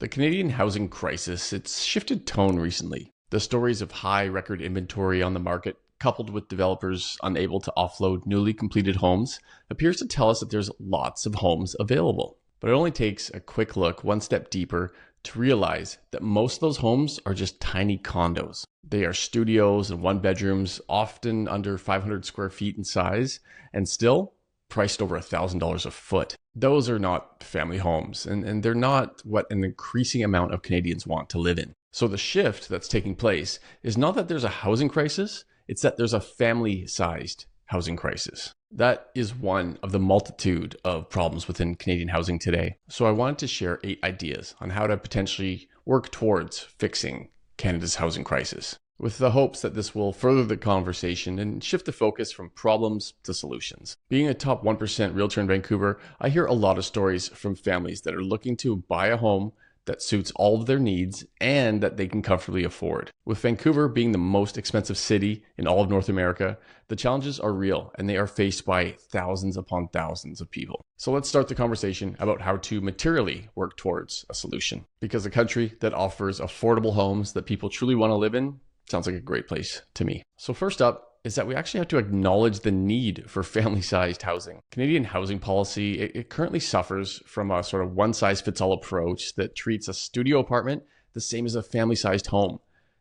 The Canadian housing crisis, it's shifted tone recently. The stories of high record inventory on the market, coupled with developers unable to offload newly completed homes, appears to tell us that there's lots of homes available. But it only takes a quick look one step deeper to realize that most of those homes are just tiny condos. They are studios and one bedrooms, often under 500 square feet in size, and still priced over $1,000 a foot. Those are not family homes, and they're not what an increasing amount of Canadians want to live in. So the shift that's taking place is not that there's a housing crisis, it's that there's a family-sized housing crisis. That is one of the multitude of problems within Canadian housing today. So I wanted to share 8 ideas on how to potentially work towards fixing Canada's housing crisis, with the hopes that this will further the conversation and shift the focus from problems to solutions. Being a top 1% realtor in Vancouver, I hear a lot of stories from families that are looking to buy a home that suits all of their needs and that they can comfortably afford. With Vancouver being the most expensive city in all of North America, the challenges are real and they are faced by thousands upon thousands of people. So let's start the conversation about how to materially work towards a solution. Because a country that offers affordable homes that people truly want to live in sounds like a great place to me. So first up is that we actually have to acknowledge the need for family-sized housing. Canadian housing policy, it currently suffers from a sort of one-size-fits-all approach that treats a studio apartment the same as a family-sized home.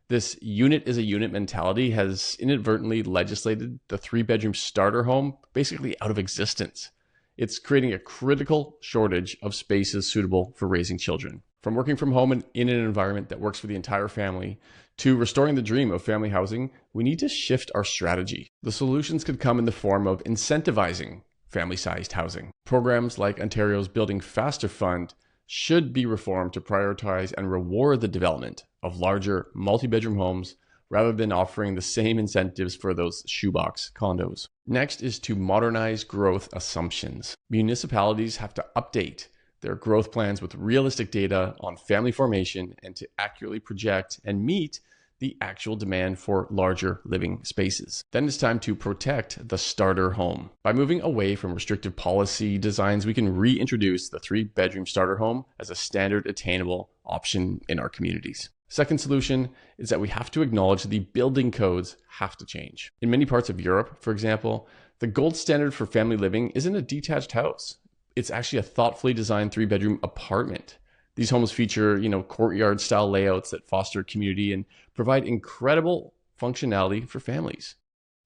This unit is a unit mentality has inadvertently legislated the 3-bedroom starter home basically out of existence. It's creating a critical shortage of spaces suitable for raising children. From working from home and in an environment that works for the entire family to restoring the dream of family housing, we need to shift our strategy. The solutions could come in the form of incentivizing family-sized housing. Programs like Ontario's Building Faster Fund should be reformed to prioritize and reward the development of larger multi-bedroom homes rather than offering the same incentives for those shoebox condos. Next is to modernize growth assumptions. Municipalities have to update their growth plans with realistic data on family formation and to accurately project and meet the actual demand for larger living spaces. Then it's time to protect the starter home. By moving away from restrictive policy designs, we can reintroduce the 3-bedroom starter home as a standard attainable option in our communities. Second solution is that we have to acknowledge the building codes have to change. In many parts of Europe, for example, the gold standard for family living isn't a detached house. It's actually a thoughtfully designed 3-bedroom apartment. These homes feature, courtyard style layouts that foster community and provide incredible functionality for families.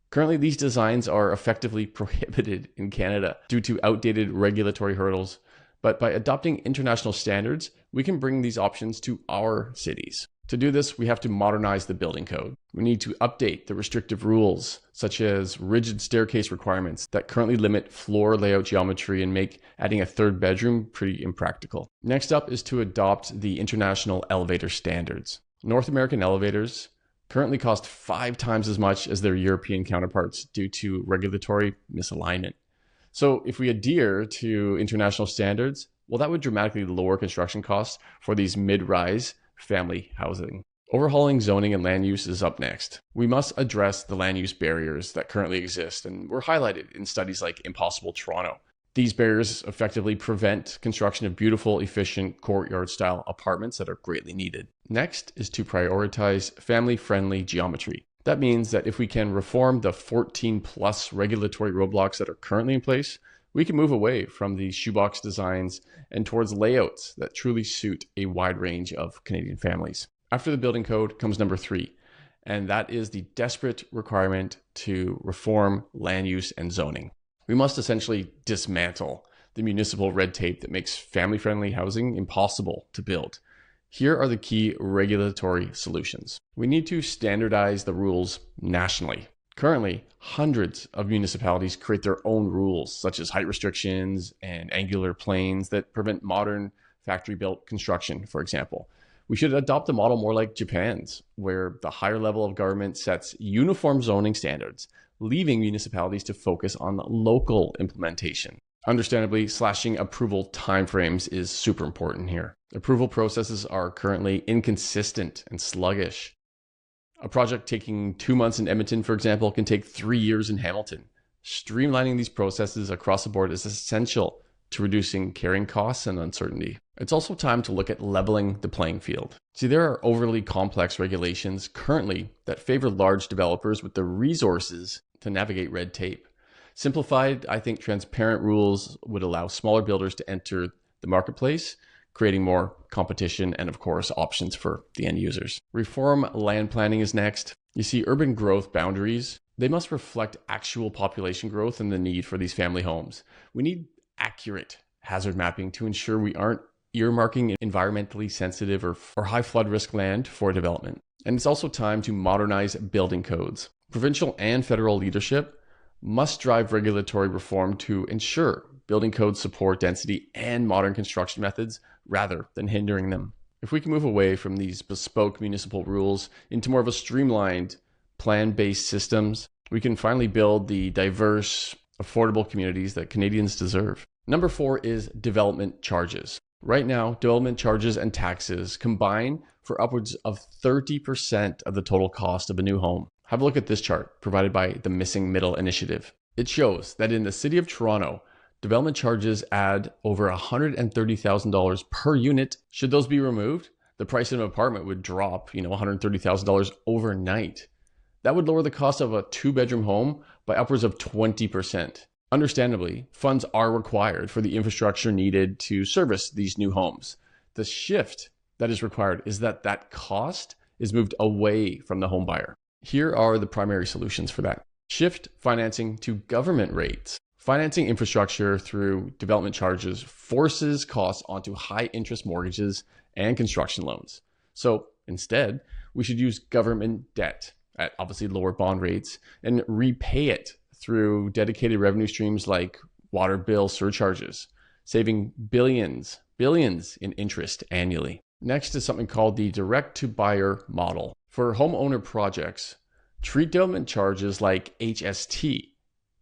Currently, these designs are effectively prohibited in Canada due to outdated regulatory hurdles, but by adopting international standards, we can bring these options to our cities. To do this, we have to modernize the building code. We need to update the restrictive rules, such as rigid staircase requirements that currently limit floor layout geometry and make adding a 3rd bedroom pretty impractical. Next up is to adopt the international elevator standards. North American elevators currently cost 5 times as much as their European counterparts due to regulatory misalignment. So if we adhere to international standards, well, that would dramatically lower construction costs for these mid-rise family housing. Overhauling zoning and land use is up next. We must address the land use barriers that currently exist and were highlighted in studies like Impossible Toronto. These barriers effectively prevent construction of beautiful, efficient courtyard-style apartments that are greatly needed. Next is to prioritize family-friendly geometry. That means that if we can reform the 14+ regulatory roadblocks that are currently in place, we can move away from these shoebox designs and towards layouts that truly suit a wide range of Canadian families. After the building code comes number 3, and that is the desperate requirement to reform land use and zoning. We must essentially dismantle the municipal red tape that makes family-friendly housing impossible to build. Here are the key regulatory solutions. We need to standardize the rules nationally. Currently, hundreds of municipalities create their own rules, such as height restrictions and angular planes that prevent modern factory-built construction, for example. We should adopt a model more like Japan's, where the higher level of government sets uniform zoning standards, leaving municipalities to focus on local implementation. Understandably, slashing approval timeframes is super important here. Approval processes are currently inconsistent and sluggish. A project taking 2 months in Edmonton, for example, can take 3 years in Hamilton. Streamlining these processes across the board is essential to reducing carrying costs and uncertainty. It's also time to look at leveling the playing field. See, there are overly complex regulations currently that favor large developers with the resources to navigate red tape. Simplified, I think transparent rules would allow smaller builders to enter the marketplace, creating more competition and, of course, options for the end users. Reform land planning is next. You see, urban growth boundaries, they must reflect actual population growth and the need for these family homes. We need accurate hazard mapping to ensure we aren't earmarking environmentally sensitive or high flood risk land for development. And it's also time to modernize building codes. Provincial and federal leadership must drive regulatory reform to ensure building codes support density and modern construction methods rather than hindering them. If we can move away from these bespoke municipal rules into more of a streamlined plan-based systems, we can finally build the diverse, affordable communities that Canadians deserve. Number 4 is development charges. Right now, development charges and taxes combine for upwards of 30% of the total cost of a new home. Have a look at this chart provided by the Missing Middle Initiative. It shows that in the city of Toronto, development charges add over $130,000 per unit. Should those be removed, the price of an apartment would drop, $130,000 overnight. That would lower the cost of a 2-bedroom home by upwards of 20%. Understandably, funds are required for the infrastructure needed to service these new homes. The shift that is required is that cost is moved away from the home buyer. Here are the primary solutions for that. Shift financing to government rates. Financing infrastructure through development charges forces costs onto high interest mortgages and construction loans. So instead, we should use government debt at obviously lower bond rates and repay it through dedicated revenue streams like water bill surcharges, saving billions in interest annually. Next is something called the direct-to-buyer model. For homeowner projects, treat development charges like HST,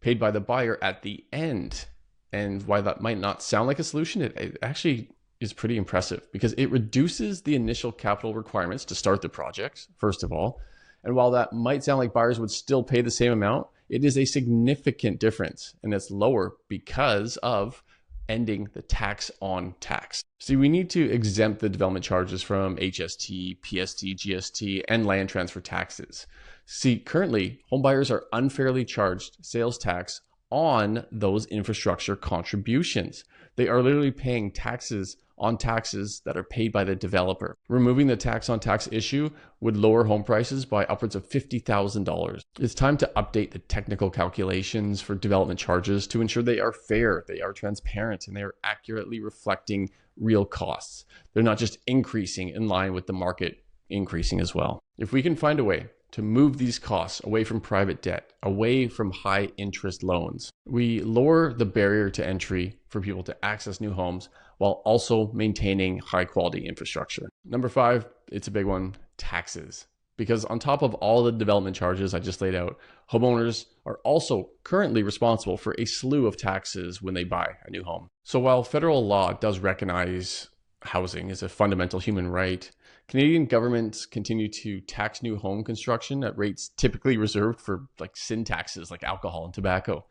paid by the buyer at the end. And while that might not sound like a solution, it actually is pretty impressive because it reduces the initial capital requirements to start the project, first of all. And while that might sound like buyers would still pay the same amount, it is a significant difference, and it's lower because of ending the tax on tax. See, we need to exempt the development charges from HST, PST, GST, and land transfer taxes. See, currently, homebuyers are unfairly charged sales tax on those infrastructure contributions. They are literally paying taxes on taxes that are paid by the developer. Removing the tax on tax issue would lower home prices by upwards of $50,000. It's time to update the technical calculations for development charges to ensure they are fair, they are transparent, and they are accurately reflecting real costs. They're not just increasing in line with the market increasing as well. If we can find a way to move these costs away from private debt, away from high interest loans, we lower the barrier to entry for people to access new homes while also maintaining high quality infrastructure. Number 5, it's a big one, taxes. Because on top of all the development charges I just laid out, homeowners are also currently responsible for a slew of taxes when they buy a new home. So while federal law does recognize housing as a fundamental human right, Canadian governments continue to tax new home construction at rates typically reserved for sin taxes like alcohol and tobacco.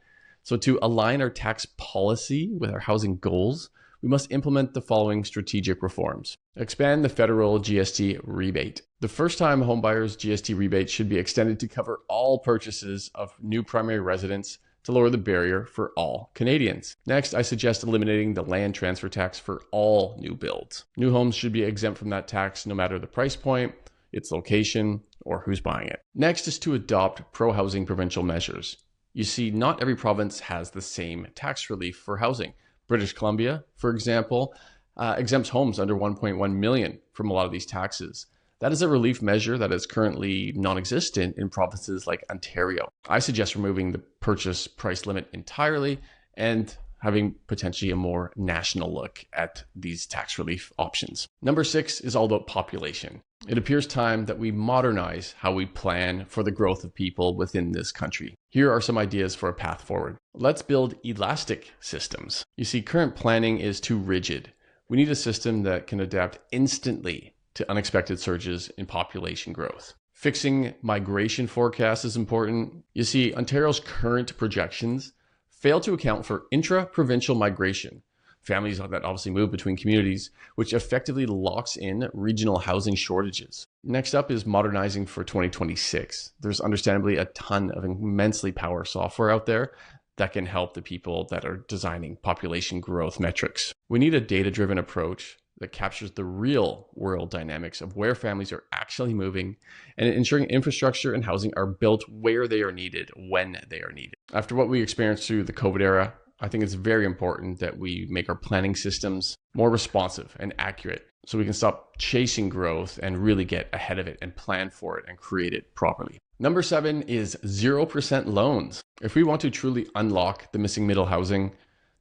So to align our tax policy with our housing goals, we must implement the following strategic reforms. Expand the federal GST rebate. The first-time homebuyers GST rebate should be extended to cover all purchases of new primary residence to lower the barrier for all Canadians. Next, I suggest eliminating the land transfer tax for all new builds. New homes should be exempt from that tax no matter the price point, its location, or who's buying it. Next is to adopt pro-housing provincial measures. You see, not every province has the same tax relief for housing. British Columbia, for example, exempts homes under 1.1 million from a lot of these taxes. That is a relief measure that is currently non-existent in provinces like Ontario. I suggest removing the purchase price limit entirely and having potentially a more national look at these tax relief options. Number 6 is all about population. It appears time that we modernize how we plan for the growth of people within this country. Here are some ideas for a path forward. Let's build elastic systems. You see, current planning is too rigid. We need a system that can adapt instantly to unexpected surges in population growth. Fixing migration forecasts is important. You see, Ontario's current projections fail to account for intra-provincial migration. families that obviously move between communities, which effectively locks in regional housing shortages. Next up is modernizing for 2026. There's understandably a ton of immensely powerful software out there that can help the people that are designing population growth metrics. We need a data-driven approach that captures the real world dynamics of where families are actually moving and ensuring infrastructure and housing are built where they are needed, when they are needed. After what we experienced through the COVID era, I think it's very important that we make our planning systems more responsive and accurate so we can stop chasing growth and really get ahead of it and plan for it and create it properly. Number 7 is 0% loans. If we want to truly unlock the missing middle housing,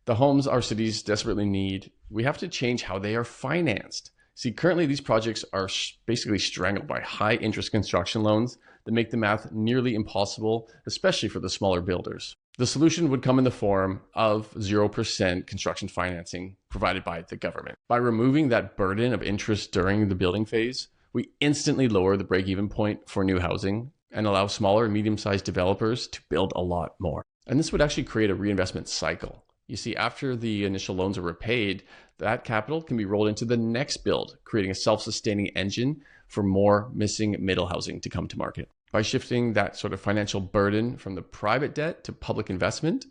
the homes our cities desperately need, we have to change how they are financed. See, currently these projects are basically strangled by high interest construction loans that make the math nearly impossible, especially for the smaller builders. The solution would come in the form of 0% construction financing provided by the government. By removing that burden of interest during the building phase, we instantly lower the break-even point for new housing and allow smaller and medium-sized developers to build a lot more. And this would actually create a reinvestment cycle. You see, after the initial loans are repaid, that capital can be rolled into the next build, creating a self-sustaining engine for more missing middle housing to come to market. By shifting that sort of financial burden from the private debt to public investment,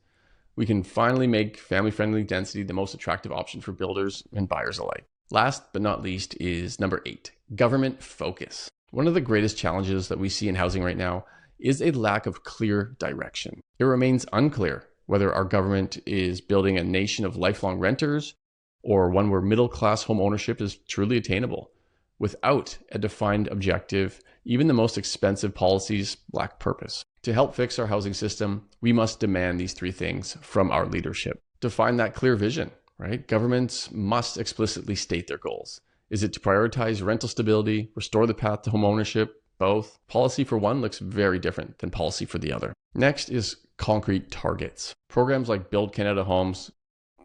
we can finally make family-friendly density the most attractive option for builders and buyers alike. Last but not least is number 8, government focus. One of the greatest challenges that we see in housing right now is a lack of clear direction. It remains unclear whether our government is building a nation of lifelong renters or one where middle-class home ownership is truly attainable. Without a defined objective, even the most expensive policies lack purpose. To help fix our housing system, we must demand these 3 things from our leadership. Define that clear vision, right? Governments must explicitly state their goals. Is it to prioritize rental stability, restore the path to home ownership? Both. Policy for one looks very different than policy for the other. Next is concrete targets. Programs like Build Canada Homes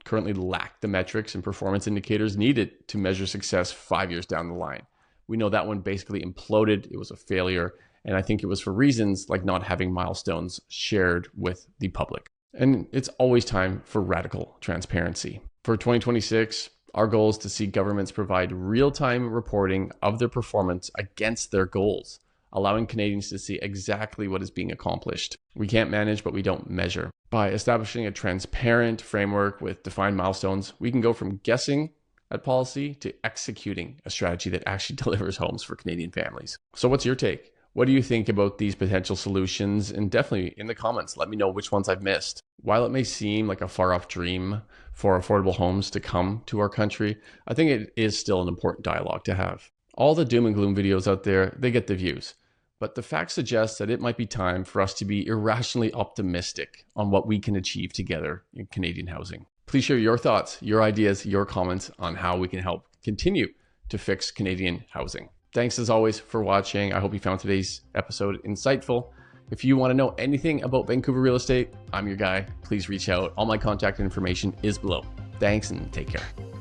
currently lack the metrics and performance indicators needed to measure success 5 years down the line. We know that one basically imploded. It was a failure. And I think it was for reasons like not having milestones shared with the public. And it's always time for radical transparency. For 2026, our goal is to see governments provide real-time reporting of their performance against their goals, allowing Canadians to see exactly what is being accomplished. We can't manage, but we don't measure. By establishing a transparent framework with defined milestones, we can go from guessing at policy to executing a strategy that actually delivers homes for Canadian families. So what's your take? What do you think about these potential solutions? And definitely in the comments, let me know which ones I've missed. While it may seem like a far-off dream for affordable homes to come to our country, I think it is still an important dialogue to have. All the doom and gloom videos out there, they get the views. But the facts suggest that it might be time for us to be irrationally optimistic on what we can achieve together in Canadian housing. Please share your thoughts, your ideas, your comments on how we can help continue to fix Canadian housing. Thanks as always for watching. I hope you found today's episode insightful. If you want to know anything about Vancouver real estate, I'm your guy. Please reach out. All my contact information is below. Thanks and take care.